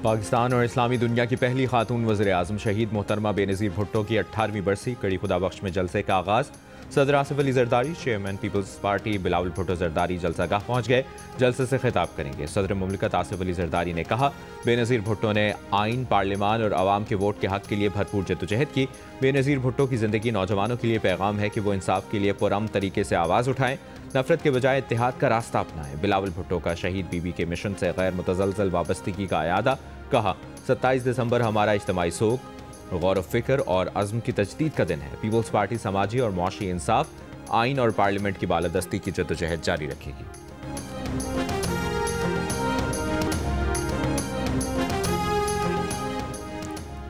पाकिस्तान और इस्लामी दुनिया की पहली खातून वज़ीर-ए-आज़म शहीद मोहतरमा बेनज़ीर भुट्टो की 18वीं बरसी कड़ी खुदा बख्श में जलसे का आगाज़। सदर Asif Ali Zardari, chairman People's Party Bilawal Bhutto Zardari जलसागाह पहुँच गए। जलसे से खिताब करेंगे। सदर मुमलिकत आसिफ अली जरदारी ने कहा, बेनज़ीर भुट्टो ने आइन, पार्लियामान और आवाम के वोट के हक़ के लिए भरपूर जद्दोजहद की। बेनज़ीर भुट्टो की ज़िंदगी नौजवानों के लिए पैगाम है कि वो इंसाफ के लिए पुरअमन तरीके से आवाज़ उठाएं, नफरत के बजाय इत्तेहाद का रास्ता अपनाएं। बिलावल भुट्टो का शहीद बीबी के मिशन से गैर मुतज़लज़ल वाबस्तगी का अयादा। कहा, 27 दिसंबर हमारा इज्तिमाई सोग, गौर फ़िक्र और अज़्म की तजदीद का दिन है। पीपल्स पार्टी समाजी और मुआशी इंसाफ, आइन और पार्लियामेंट की बालादस्ती की जद्दोजहद जारी रखेगी।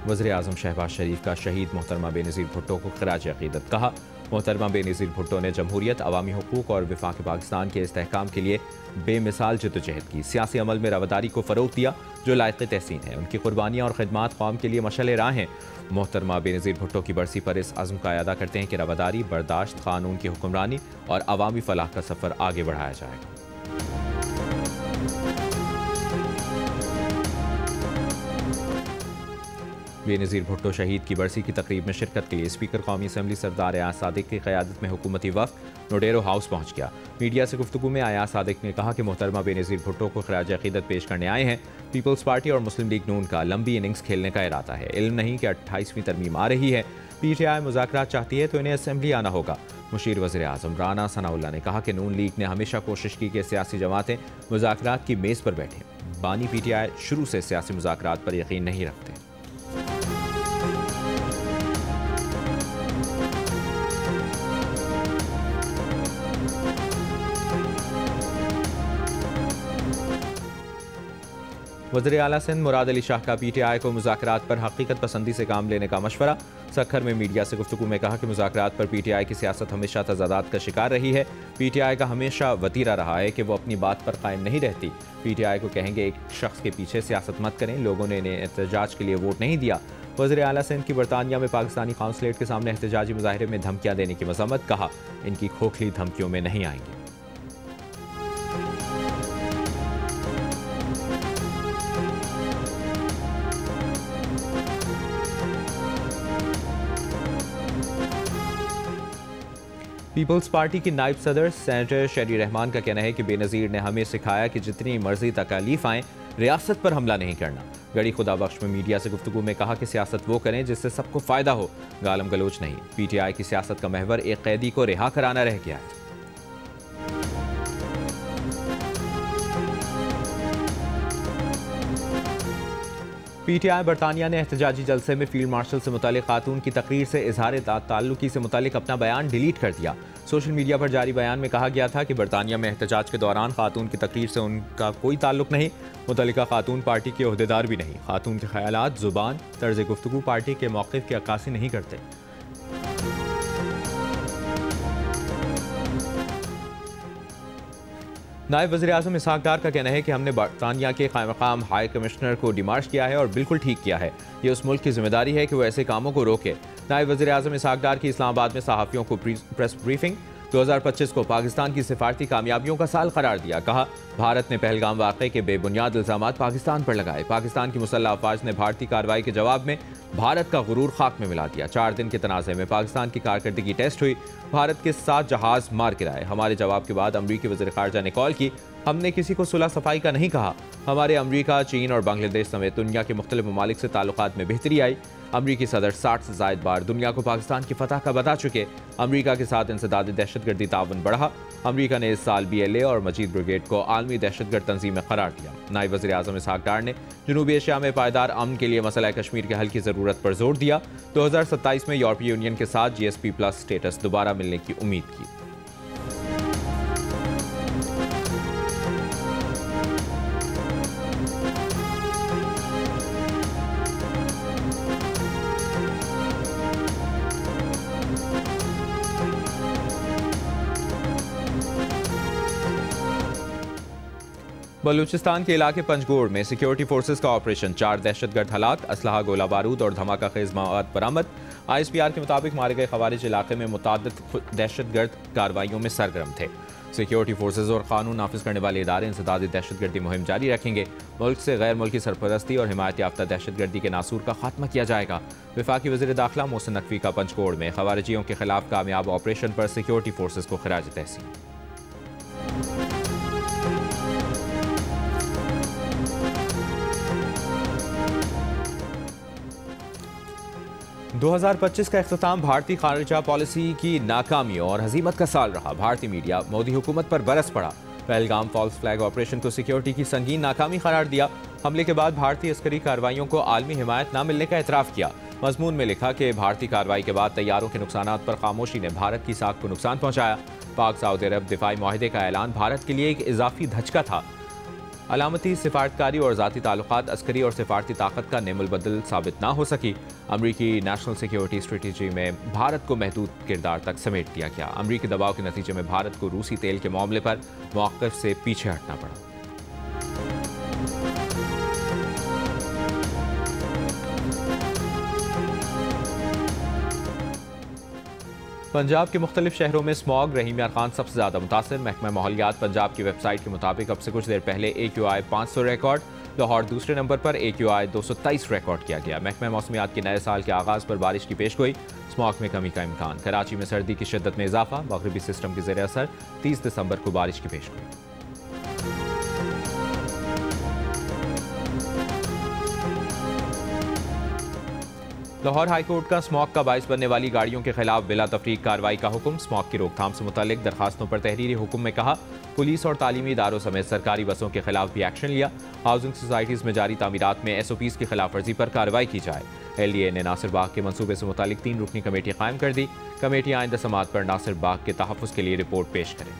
वज़ीर-ए-आज़म शहबाज शरीफ का शहीद मोहतरमा बेनज़ीर भुट्टो को खिराज अक़ीदत। कहा, मोहतरमा बेनज़ीर भुट्टो ने जमहूरियत, अवामी हुकूक और वफाक़ पाकिस्तान के इस्तेहकाम के लिए बेमिसाल जद्दोजहद की। सियासी अमल में रवादारी को फ़रोग़ दिया जो लायक़ तहसीन है। उनकी क़ुरबानियाँ और ख़िदमात कौम के लिए मशअल राह हैं। मोहतरमा बेनज़ीर भुट्टो की बरसी पर इस अज़्म का अयादा करते हैं कि रवादारी, बर्दाश्त, क़ानून की हुक्मरानी और अवामी फ़लाह का सफ़र आगे बढ़ाया जाएगा। बेनज़ीर भुट्टो शहीद की बरसी की तकरीब में शिरकत के लिए स्पीकर कौमी असम्बली सरदार अयाज सादिक की क़यादत में हुकूमती वफ़द नोडेरो हाउस पहुँच गया। मीडिया से गुफ्तगू में अयाज सादिक ने कहा कि मोहतरमा बेनज़ीर भुट्टो को खिराज अक़ीदत पेश करने आए हैं। पीपल्स पार्टी और मुस्लिम लीग नून का लंबी इनिंग्स खेलने का इरादा है। इल्म नहीं कि 28वीं तरमीम आ रही है। PTI मुज़ाकरात चाहती है तो इन्हें असम्बली आना होगा। मुशीर वज़ीर-ए-आज़म राना सनाउल्लाह ने कहा कि नून लीग ने हमेशा कोशिश की कि सियासी जमातें मुज़ाकरात की मेज़ पर बैठें। बानी PTI शुरू से सियासी मुज़ाकरात पर यकीन नहीं रखते। वज़ीर आला सिंध मुराद अली शाह का PTI को मुज़ाकरात पर हकीकत पसंदी से काम लेने का मशवरा। सक्खर में मीडिया से गुफ्तगू में कहा कि मुज़ाकरात पर PTI की सियासत हमेशा तज़ादात का शिकार रही है। PTI का हमेशा वतीरा रहा है कि वो अपनी बात पर कायम नहीं रहती। PTI को कहेंगे एक शख्स के पीछे सियासत मत करें, लोगों ने इन्हें एहतजाज के लिए वोट नहीं दिया। वज़ीर आला सिंध की बरतानिया में पाकिस्तानी काउंसलेट के सामने एहतजाजी मुजाहरे में धमकियाँ देने की मज़म्मत। कहा, इनकी खोखली धमकियों में नहीं आएंगी। पीपल्स पार्टी की नायब सदर सेनेटर शेरी रहमान का कहना है कि बेनज़ीर ने हमें सिखाया कि जितनी मर्जी तकालीफ आएँ, रियासत पर हमला नहीं करना। गड़ी खुदा बख्श में मीडिया से गुफ्तगू में कहा कि सियासत वो करें जिससे सबको फ़ायदा हो, गालम गलोच नहीं। PTI की सियासत का महवर एक कैदी को रिहा कराना रह गया है। PTI बरतानिया ने एहतजाजी जलसे में फील्ड मार्शल से मुतालिक खातून की तकरीर से इजहार ताल्लुकी से मुतालिक अपना बयान डिलीट कर दिया। सोशल मीडिया पर जारी बयान में कहा गया था कि बरतानिया में एहतजाज के दौरान खातून की तकरीर से उनका कोई ताल्लुक नहीं, मुतल्लिका खातून पार्टी के ओहदेदार भी नहीं। खातून के ख्यालात, ज़ुबान, तर्ज गुफ्तगू पार्टी के मौक़िफ़ की अक्कासी नहीं करते। नायब वज़ीर-ए-आज़म इसहाक़ डार का कहना है कि हमने बरतानिया के क़ायम हाई कमिश्नर को डिमार्श किया है और बिल्कुल ठीक किया है। ये उस मुल्क की जिम्मेदारी है कि वो ऐसे कामों को रोके। नायब वज़ीर-ए-आज़म इसहाक़ डार की इस्लामाबाद में सहाफ़ियों को प्रेस ब्रीफिंग। 2025 को पाकिस्तान की सिफारती कामयाबियों का साल करार दिया। कहा, भारत ने पहलगाम वाक़े के बेबुनियाद इल्ज़ामात पाकिस्तान पर लगाए। पाकिस्तान की मुसल्लह अफ़वाज ने भारतीय कार्रवाई के जवाब में भारत का गुरूर खाक में मिला दिया। 4 दिन के तनाज़े में पाकिस्तान की कारकर्दगी टेस्ट हुई। भारत के 7 जहाज़ मार गिराए। हमारे जवाब के बाद अमरीकी वज़ीर ख़ारजा ने कॉल की। हमने किसी को सुलह सफ़ाई का नहीं कहा। हमारे अमरीका, चीन और बांग्लादेश समेत दुनिया के मुख्तलिफ ममालिक से ताल्लुकात में बेहतरी आई। अमरीकी सदर 60 से ज़ायद बार दुनिया को पाकिस्तान की फतह का बता चुके। अमरीका के साथ इंसदाद दहशतगर्दी ताउन बढ़ा। अमरीका ने इस साल BLA और मजीद ब्रिगेड को आलमी दहशतगर्द तंजीम में करार दिया। नायब वज़ीर-ए-आज़म इसहाक़ डार ने जनूबी एशिया में पायदार अमन के लिए मसला कश्मीर के हल की ज़रूरत पर जोर दिया। 2027 में यूरोपीय यूनियन के साथ GSP+ स्टेटस दोबारा मिलने की उम्मीद की। बलूचिस्तान के इलाके पंजगोड़ में सिक्योरिटी फोर्सेस का ऑपरेशन, 4 दहशतगर्द हलाक, असलहा, गोला बारूद और धमाका खेज मवाद बरामद। ISPR के मुताबिक मारे गए खवारिज इलाके में मुताद्दिद दहशतगर्द कार्रवाइयों में सरगर्म थे। सिक्योरिटी फोर्सेज और कानून नाफिज करने वाले इदारे इंसदादी दहशतगर्दी मुहिम जारी रखेंगे। मुल्क से गैर मुल्की सरपरस्ती और हिमायत याफ्ता दहशतगर्दी के नासूर का खात्मा किया जाएगा। वफाकी वज़ीर दाखिला मोहसिन नकवी का पंचकोड़ में खवारिजियों के खिलाफ कामयाब ऑपरेशन पर सिक्योरिटी फोर्सेज को खिराज तहसीन। 2025 का इख्तिताम भारतीय खारिजा पॉलिसी की नाकामियों और हजीमत का साल रहा। भारतीय मीडिया मोदी हुकूमत पर बरस पड़ा। पहलगाम फॉल्स फ्लैग ऑपरेशन को सिक्योरिटी की संगीन नाकामी करार दिया। हमले के बाद भारतीय अस्करी कार्रवाइयों को आलमी हिमायत न मिलने का एतराफ़ किया। मजमून में लिखा कि भारतीय कार्रवाई के बाद तैयारों के नुकसानात पर खामोशी ने भारत की साख को नुकसान पहुंचाया। पाक सऊदी अरब दिफाई मुआहदे का ऐलान भारत के लिए एक इजाफी धचका था। अलामती सिफारतकारी और ज़ाती ताल्लुकात अस्करी और सिफारती ताकत का नेमुलबदल साबित ना हो सकी। अमरीकी नेशनल सिक्योरिटी स्ट्रेटजी में भारत को महदूद किरदार तक समेट दिया गया। अमरीकी दबाव के नतीजे में भारत को रूसी तेल के मामले पर मौक़िफ़ से पीछे हटना पड़ा। पंजाब के मुख्तलिफ शहरों में स्मॉग, रहीम यार खान सबसे ज़्यादा मुतासर। महकमा माहौलियात पंजाब की वेबसाइट के मुताबिक अब से कुछ देर पहले AQI 500 रिकॉर्ड, लाहौर दूसरे नंबर पर AQI 223 रिकॉर्ड किया गया। महकमा मौसमियात के नए साल के आगाज़ पर बारिश की पेशगोई, स्मॉग में कमी का इम्कान। कराची में सर्दी की शिद्दत में इजाफा, मगरबी सिस्टम के ज़ेर असर 30 दिसंबर को बारिश की पेशगोई। लाहौर हाईकोर्ट का स्मॉग का बाइस बनने वाली गाड़ियों के खिलाफ बिला तफरीक कार्रवाई का हुक्म। स्मॉग की रोकथाम से मुतालिक दरखास्तों पर तहरीरी हुक्म में कहा, पुलिस और तालीमी इदारों समेत सरकारी बसों के खिलाफ भी एक्शन लिया। हाउसिंग सोसाइटीज़ में जारी तामीरात में SOPs की खिलाफ वर्जी पर कार्रवाई की जाए। LDA ने नासिर बाग के मनसूबे से मुतालिक 3 रुकनी कमेटी कायम कर दी। कमेटी आइंदा समात पर नासिर बाग के तहफ़्फ़ुज़ के लिए रिपोर्ट पेश करें।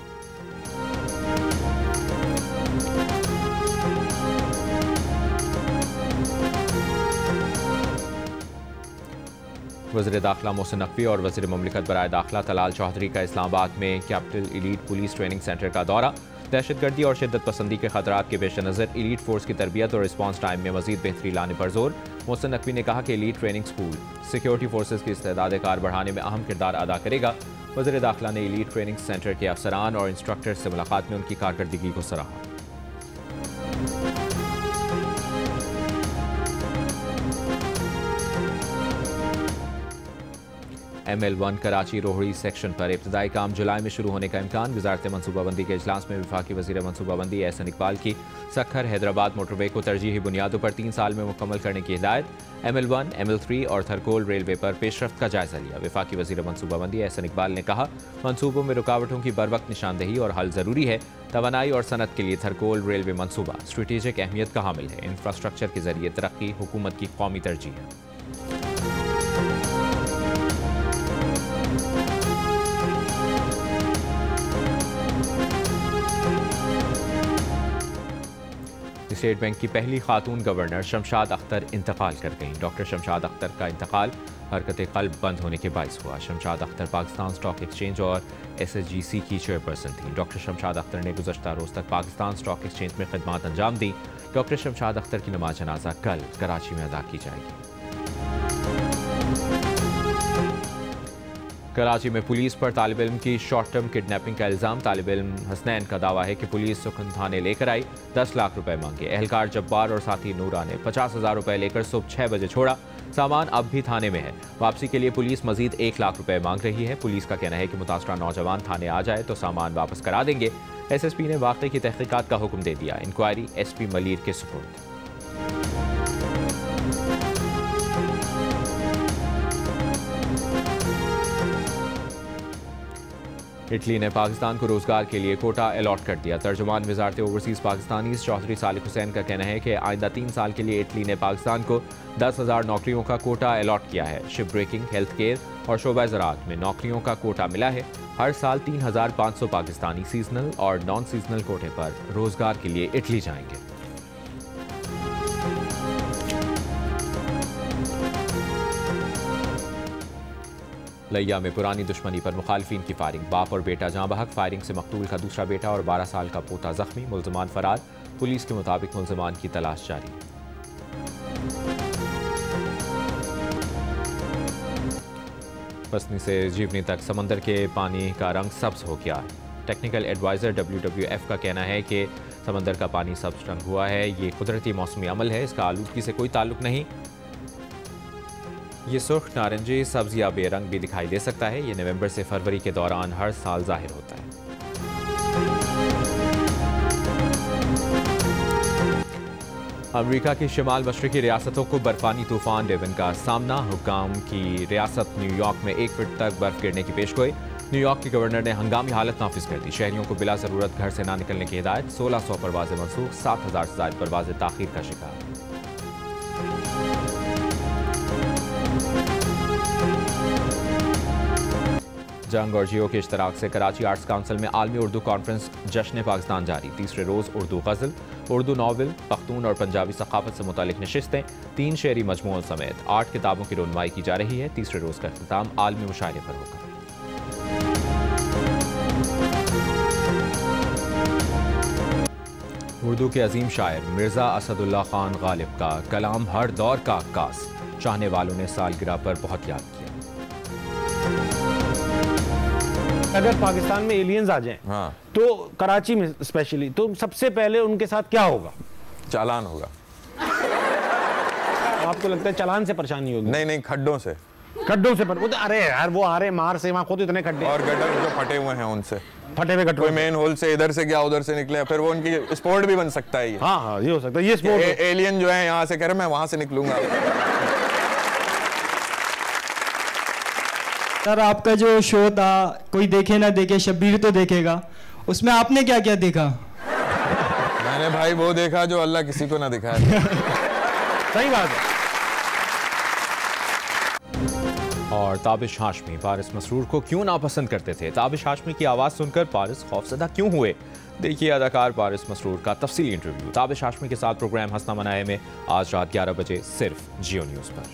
वज़ीर दाखिला मोहसिन नकवी और वज़ीर मुमलिकत बराए दाखिला तलाल चौधरी का इस्लामाबाद में capital elite police training centre का दौरा। दहशतगर्दी और शिद्दत पसंदी के खतरात के पेश नज़र एलीट फोर्स की तरबियत और रिस्पॉन्स टाइम में मज़ीद बेहतरी लाने पर जोर। मोहसिन नकवी ने कहा कि elite training school security forces की इस्तेदाद कार बढ़ाने में अहम किरदार अदा करेगा। वज़ीर दाखिला ने एलीट ट्रेनिंग सेंटर के अफसरान और इंस्ट्रक्टर्स से मुलाकात में उनकी कारकर्दगी को सराहा। ML1 कराची रोहड़ी सेक्शन पर इब्तदाई काम जुलाई में शुरू होने का इम्कान। वजारत मनसूबाबंदी के इजलास में वफाकी वज़ीर मनसूबाबंदी एहसन इकबाल की सक्खर हैदराबाद मोटरवे को तरजीही बुनियादों पर 3 साल में मुकम्मल करने की हिदायत। ML1, ML3 और थरकोल रेलवे पर पेशरफ्त का जायजा लिया। वफाकी वज़ीर मनसूबाबंदी एहसन इकबाल ने कहा, मनसूबों में रुकावटों की बर वक्त निशानदही और हल ज़रूरी है। तवानाई और सनत के लिए थरकोल रेलवे मनसूबा स्ट्रेटेजिक अहमियत का हामिल है। इंफ्रास्ट्रक्चर के जरिए तरक्की हुकूमत की कौमी तरजीह है। स्टेट बैंक की पहली खातून गवर्नर शमशाद अख्तर इंतकाल कर गईं। डॉक्टर शमशाद अख्तर का इंतकाल हरकत क़ल्ब बंद होने के बायस हुआ। शमशाद अख्तर पाकिस्तान स्टॉक एक्सचेंज और SSGC की चेयरपर्सन थी। डॉक्टर शमशाद अख्तर ने गुज़श्ता रोज़ तक पाकिस्तान स्टॉक एक्सचेंज में खिदमात अंजाम दी। डॉक्टर शमशाद अख्तर की नमाज जनाजा कल कराची में अदा की जाएगी। कराची में पुलिस पर तालिब इल्म की शॉर्ट टर्म किडनैपिंग का इल्ज़ाम। तालिब इल्म हसनैन का दावा है कि पुलिस सुखन थाने लेकर आई, 10 लाख रुपए मांगे। एहलकार जब्बार और साथी नूरा ने 50,000 रुपए लेकर सुबह 6 बजे छोड़ा। सामान अब भी थाने में है। वापसी के लिए पुलिस मजीद 1 लाख रुपए मांग रही है। पुलिस का कहना है कि मुतासरा नौजवान थाने आ जाए तो सामान वापस करा देंगे। SSP ने वाक़े की तहकीकात का हुक्म दे दिया। इंक्वायरी SP मलीर के सुपुर्द। इटली ने पाकिस्तान को रोजगार के लिए कोटा अलॉट कर दिया। तर्जुमान वजारत ओवरसीज़ पाकिस्तानीज़ चौधरी सालिक हुसैन का कहना है कि आइंदा 3 साल के लिए इटली ने पाकिस्तान को 10,000 नौकरियों का कोटा अलॉट किया है। शिप ब्रेकिंग, हेल्थ केयर और शोबा ज़राअत में नौकरियों का कोटा मिला है। हर साल 3,500 पाकिस्तानी सीजनल और नॉन सीजनल कोटे पर रोजगार के लिए इटली जाएंगे। लिया में पुरानी दुश्मनी पर मुखालफिन की फायरिंग, बाप और बेटा जहां बहक। फायरिंग से मकतूल का दूसरा बेटा और 12 साल का पोता जख्मी। मुल्ज़मान फरार। पुलिस के मुताबिक मुल्ज़मान की तलाश जारी। पसनी से जीवनी तक समंदर के पानी का रंग सब्ज हो गया है। टेक्निकल एडवाइज़र WWF का कहना है कि समंदर का पानी सब्ज रंग हुआ है। ये कुदरती मौसमी अमल है, इसका आलूदगी से कोई ताल्लुक नहीं। ये सुर्ख, नारंगी, सब्ज या बेरंग भी दिखाई दे सकता है। ये नवंबर से फरवरी के दौरान हर साल जाहिर होता है। अमेरिका की शिमाल मशरकी रियासतों को बर्फानी तूफान डेवन का सामना। हुक्काम की रियासत न्यूयॉर्क में 1 फीट तक बर्फ गिरने की पेशगोई। न्यूयॉर्क के गवर्नर ने हंगामी हालत नाफिज कर दी। शहरियों को बिला ज़रूरत घर से ना निकलने की हिदायत। 1600 परवाजें मनसूख, 7000 से ज़ायद परवाजें ताख़ीर का शिकार। जंग और जियो के इश्तराक से कराची आर्ट्स काउंसिल में आलमी उर्दू कॉन्फ्रेंस जश्न पाकिस्तान जारी। तीसरे रोज़ उर्दू गज़ल, उर्दू नावल, पख्तून और पंजाबी सकाफत से मुतालिक नशिस्तें, 3 शेरी मजमूओं समेत 8 किताबों की रुनमाई की जा रही है। तीसरे रोज़ का इख्तिताम आलमी मुशायरे पर होगा। उर्दू के अजीम शायर मिर्ज़ा असदुल्ला खान गालिब का कलाम हर दौर का अक्कास। चाहने वालों ने सालगिरह पर बहुत याद किया। अगर पाकिस्तान में एलियंस आ जाएं, हाँ, तो कराची में स्पेशली, तो सबसे पहले उनके साथ क्या होगा? चालान होगा। आपको लगता है चालान से परेशानी होगी? नहीं, खड्डों से। खड्डों से वो तो अरे यार, वो आ रहे मार से, वहाँ खुद इतने खड्डे और गटर जो फटे हुए हैं उनसे, फटे हुए गटर, कोई मेन होल से इधर से गया उधर से निकले, फिर वो उनकी स्पोर्ट भी बन सकता है। ये हाँ, ये हो सकता है। ये स्पोर्ट एलियन जो है यहाँ से कह रहे मैं वहां से निकलूंगा। सर, आपका जो शो था, कोई देखे ना देखे शब्बीर तो देखेगा, उसमें आपने क्या क्या देखा? मैंने भाई वो देखा जो अल्लाह किसी को ना दिखाया। सही बात है। और ताबिश हाशमी पारिस मसरूर को क्यों नापसंद करते थे? ताबिश हाशमी की आवाज़ सुनकर पारिस खौफजदा क्यों हुए? देखिए अदाकार पारिस मसरूर का तफसीली इंटरव्यू ताबिश हाशमी के साथ प्रोग्राम हंसना मनाए में आज रात 11 बजे सिर्फ जियो न्यूज़ पर।